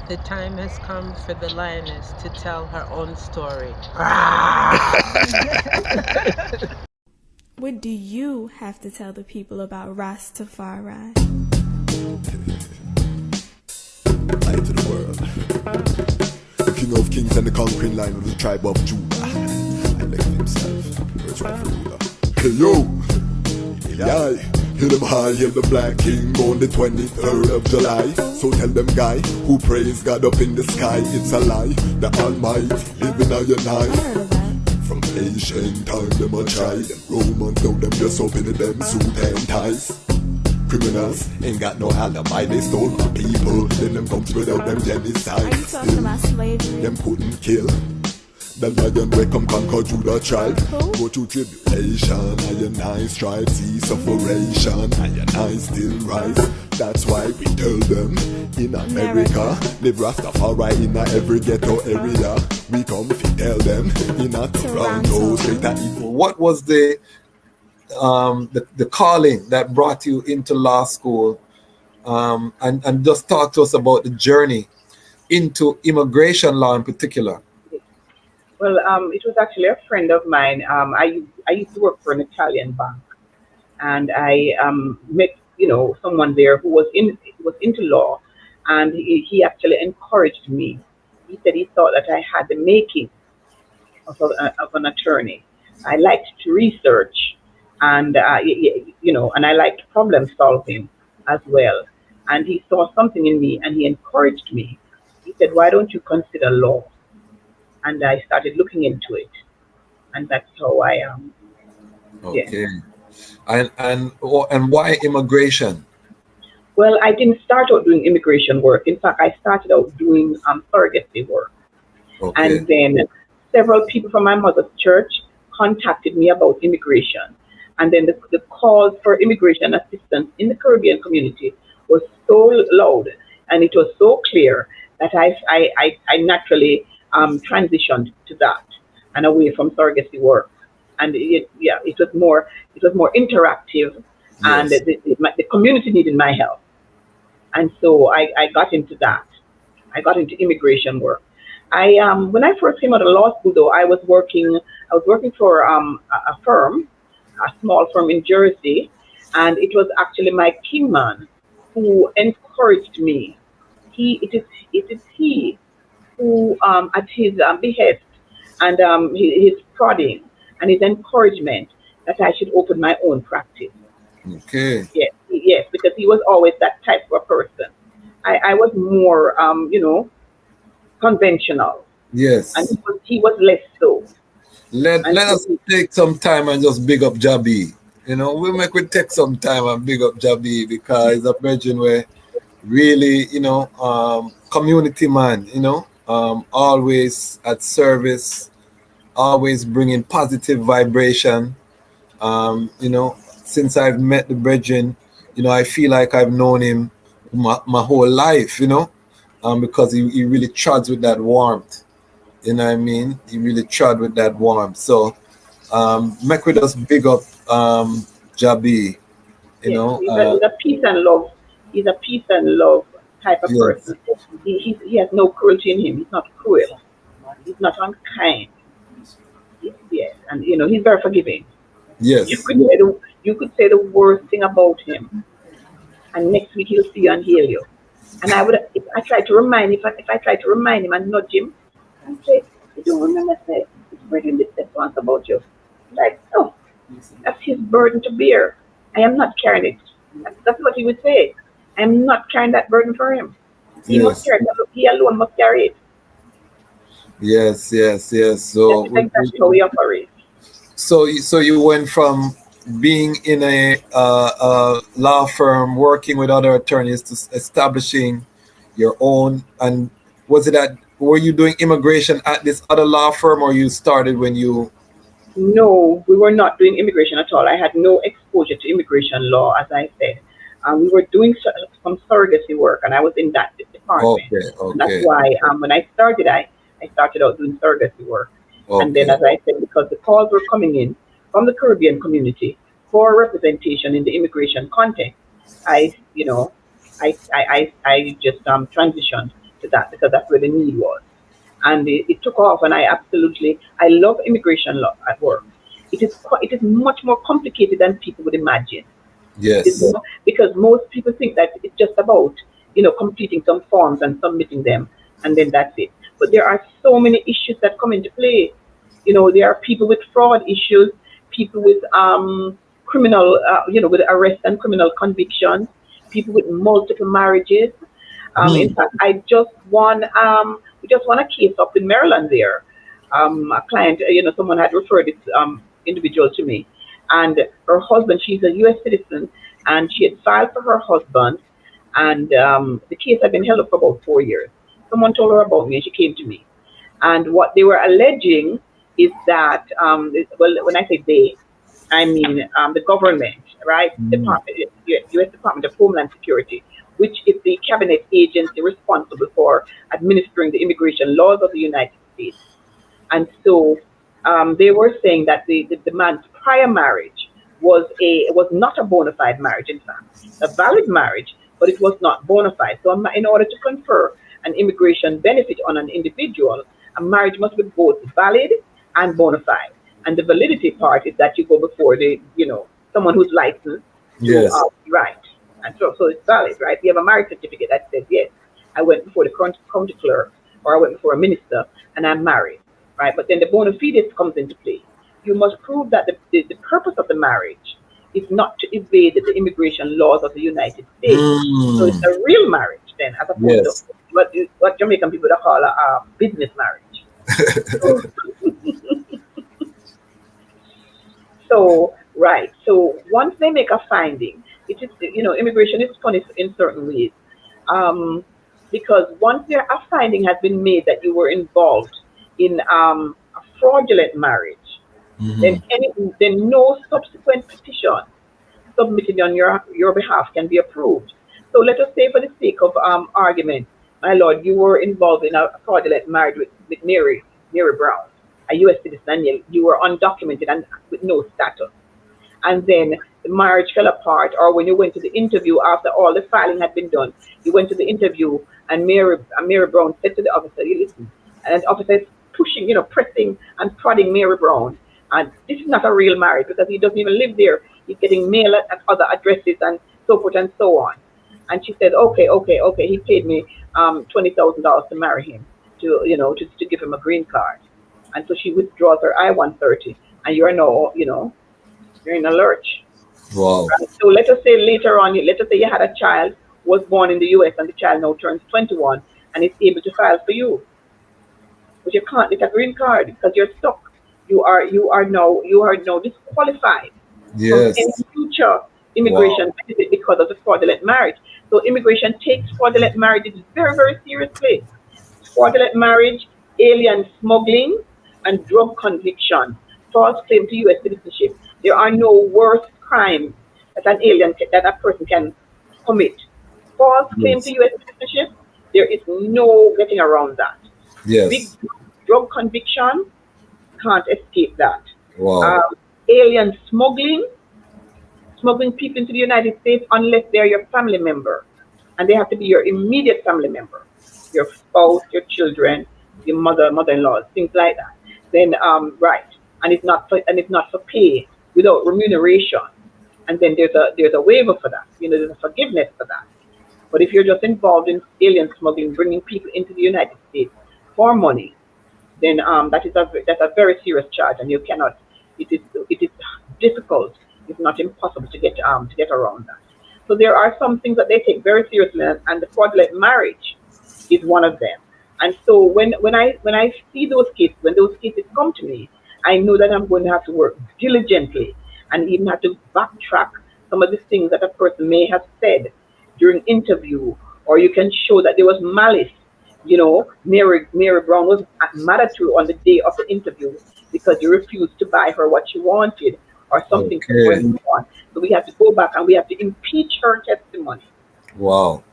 The time has come for the lioness to tell her own story. What do you have to tell the people about Rastafari? Light to the world. The king of kings and the conquering lion of the tribe of Judah. I left himself. Where's rightful ruler? Hey yo! Yeah, hail them high, hail the black king on the 23rd of July. So tell them guy, who praise God up in the sky, it's a lie. The Almighty living on your I night. heard of that. From ancient time them a try. Them Romans know them just open them suit and ties. Criminals ain't got no alibi, they stole my people. Then them come without them genocide. Are you talking about slavery? Them couldn't kill the lion we come conquer Judah tribe. Who? Go through tribulation, and I strive, see sufferation, and I still rise. That's why we tell them in America, live Rastafari in every ghetto area. We come to tell them in a Toronto, straight at evil. What was the calling that brought you into law school? And just talk to us about the journey into immigration law in particular. Well, it was actually a friend of mine. I used to work for an Italian bank, and I met someone there who was into law, and he actually encouraged me. He said he thought that I had the making of an attorney. I liked to research, and and I liked problem solving as well. And he saw something in me, and he encouraged me. He said, "Why don't you consider law?" And I started looking into it, and that's how I am. Yeah. Okay. And why immigration? Well, I didn't start out doing immigration work. In fact, I started out doing surrogacy work, Okay. and then several people from my mother's church contacted me about immigration, and then the calls for immigration assistance in the Caribbean community was so loud, and it was so clear that I naturally transitioned to that and away from surrogacy work, and it was more interactive, and Yes. the community needed my help, and so I got into that. I got into immigration work. I When I first came out of law school, though, I was working for a firm, a small firm in Jersey, and it was actually my kingman who encouraged me. It is he who, at his behest and his prodding and his encouragement, that I should open my own practice. Okay. Yes, yes, because he was always that type of a person. I was more, conventional, and Yes. he was less so. And Let so, us take some time and just big up Jabi. We take some time and big up Jabi because it's a virgin where really, community man, always at service, always bringing positive vibration. Since I've met the Brethren, I feel like I've known him my whole life, because he really trods with that warmth. You know what I mean? He really trod with that warmth. So, make with us big up Jabi, you yes, know. he's a peace and love. He's a peace and love type of Yes, person. He has no cruelty in him. He's not cruel. He's not unkind. Yes, and he's very forgiving. You yes, could say the worst thing about him, and next week he'll see you and heal you. And if I try to remind, if I try to remind him and nudge him and say, "You don't remember, say it's bringing this said once about you." Like, no, that's his burden to bear. I am not carrying it. That's what he would say. I am not carrying that burden for him. He must yes, carry it. He alone must carry it. yes, yes, yes. That is exactly how he operates. So you went from being in a law firm, working with other attorneys, to establishing your own. And were you doing immigration at this other law firm, or you started when you? No, we were not doing immigration at all. I had no exposure to immigration law, as I said. We were doing some surrogacy work, and I was in that department. Okay, And that's okay, why when I started out doing surrogacy work. And then, okay. as I said, because the calls were coming in from the Caribbean community for representation in the immigration context, I, you know, I just transitioned to that because that's where the need was. And it took off, and I love immigration law at work. It is much more complicated than people would imagine. It is Yes. more, because most people think that it's just about, completing some forms and submitting them, and then that's it. But there are so many issues that come into play. There are people with fraud issues, people with criminal, with arrest and criminal convictions, people with multiple marriages. In Mm. fact, we just won a case up in Maryland there. A client, someone had referred this individual to me, and her husband, she's a U.S. citizen, and she had filed for her husband, and the case had been held up for about 4 years. Someone told her about me, and she came to me. And what they were alleging is that, well, when I say they, I mean the government, right? Mm. U.S. Department of Homeland Security, which is the cabinet agency responsible for administering the immigration laws of the United States. And so they were saying that the man's prior marriage was not a bona fide marriage, in fact, a valid marriage, but it was not bona fide. So in order to confer an immigration benefit on an individual, a marriage must be both valid and bona fide. And the validity part is that you go before someone who's licensed to Yes. right. And so it's valid, right? We have a marriage certificate that says, yes, I went before the county clerk, or I went before a minister, and I'm married, right? But then the bona fides comes into play. You must prove that the purpose of the marriage is not to evade the immigration laws of the United States. So it's Mm. a real marriage then, as opposed to Yes. what Jamaican people call a business marriage. So, right. So once they make a finding, it is, immigration is funny in certain ways. Um, because once a finding has been made that you were involved in a fraudulent marriage, then Hmm. then no subsequent petition submitted on your behalf can be approved. So let us say, for the sake of argument, my lord, you were involved in a fraudulent marriage with Mary Brown, a U.S. citizen, and you were undocumented and with no status. And then the marriage fell apart, or when you went to the interview after all the filing had been done, you went to the interview, and Mary Brown said to the officer, "You listen," and the officer is pushing, pressing and prodding Mary Brown, and this is not a real marriage because he doesn't even live there. He's getting mail at other addresses and so forth and so on. And she said, "Okay, okay, okay." He paid me $20,000 to marry him, to give him a green card, and so she withdraws her I-130, and you are now, you're in a lurch. Wow. Right? So let us say later on, let us say you had a child who was born in the U.S. and the child now turns 21 and is able to file for you, but you can't get a green card because you're stuck. You are now disqualified from any Yes. future Wow. immigration benefit because of the fraudulent marriage. So immigration takes fraudulent marriages very, very seriously. Fraudulent marriage, alien smuggling, and drug conviction, false claim to U.S. citizenship. There are no worse crimes that a person can commit. False claim to Yes. U.S. citizenship, there is no getting around that. Big Yes. drug conviction, can't escape that. Wow. Um, Alien smuggling people into the United States unless they're your family member, and they have to be your immediate family member, your spouse, your children, your mother-in-law, things like that. Then right, and it's not for pay without remuneration, and then there's a waiver for that. There's a forgiveness for that. But if you're just involved in alien smuggling, bringing people into the United States for money, then that's a very serious charge, and you cannot. It is difficult, if not impossible, to get around that. So there are some things that they take very seriously, and the fraudulent marriage is one of them. And so when I see those cases, when those cases come to me, I know that I'm going to have to work diligently and even have to backtrack some of the things that a person may have said during interview, or you can show that there was malice. Mary Brown was mad at you on the day of the interview because you refused to buy her what she wanted or something Okay. going on. So we have to go back and we have to impeach her testimony. Wow.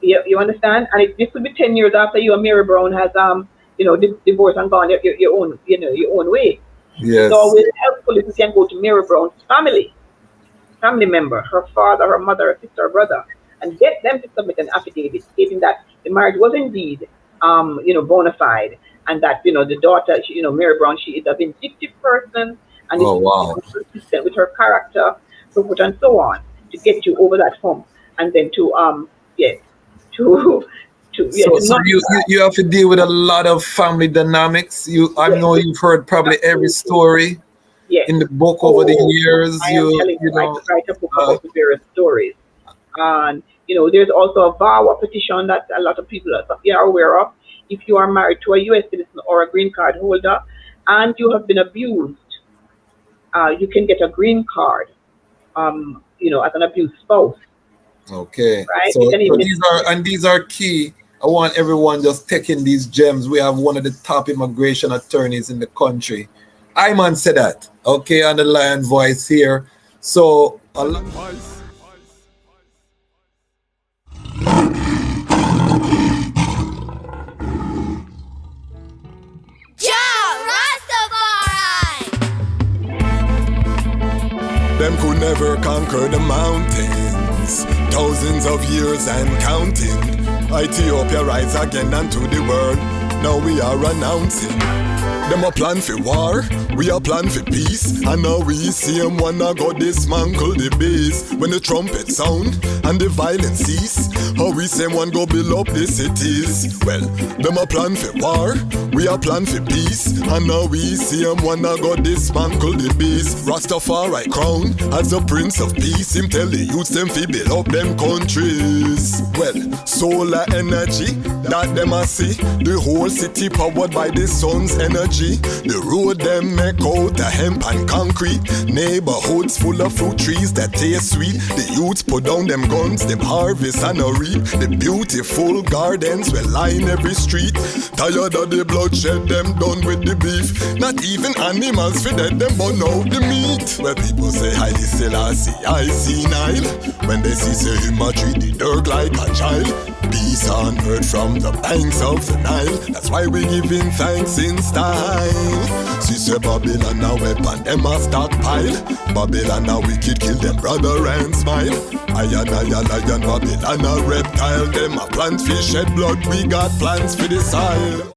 You understand? And this will be 10 years after you and Mary Brown has divorced and gone your own way. It's Yes. always helpful if you can go to Mary Brown's family member, her father, her mother, her sister, her brother, and get them to submit an affidavit stating that the marriage was indeed Bonafide, and that the daughter, Mary Brown, she is a vindictive person and is Oh wow. consistent with her character, so forth and so on, to get you over that hump, and then to yes, to So, to so not you have to deal with a lot of family dynamics. I yes, know you've heard probably every absolutely, story yes. in the book over the Oh, years. I am telling You you, I know, could write a book uh, about the various stories. And there's also a VAWA petition that a lot of people are aware of. If you are married to a U.S. citizen or a green card holder and you have been abused, you can get a green card, as an abused spouse, okay. right? So, You can so even, these are key. I want everyone just taking these gems. We have one of the top immigration attorneys in the country. I man said that. Okay, on the Lion Voice here. So a lot. Them could never conquer the mountains. Thousands of years and counting. Ethiopia rise again unto the world. Now we are announcing. Them a plan for war, we a plan for peace. And now we see them wanna go dismantle the base. When the trumpet sound and the violence cease, how we say one go build up the cities. Well, them a plan for war, we a plan for peace. And now we see them wanna go dismantle the base. Rastafari crown as the prince of peace. Him tell the youths them fi build up them countries. Well, solar energy that them a see. The whole city powered by the sun's energy. The road them make out of hemp and concrete. Neighborhoods full of fruit trees that taste sweet. The youths put down them guns, them harvest and a reap. The beautiful gardens will line every street. Tired of the bloodshed, them done with the beef. Not even animals for them burn out the meat. Where people say Haile Selassie, I see Nile. When they see say him a treat the dirt like a child. Peace on earth from the banks of the Nile. That's why we giving thanks in style. See say Babylon a weapon, them a stockpile. Babylon a wicked, kill them brother and smile. Iron, lion, Babylon a reptile. Them a plant fish, shed blood, we got plans for the soil.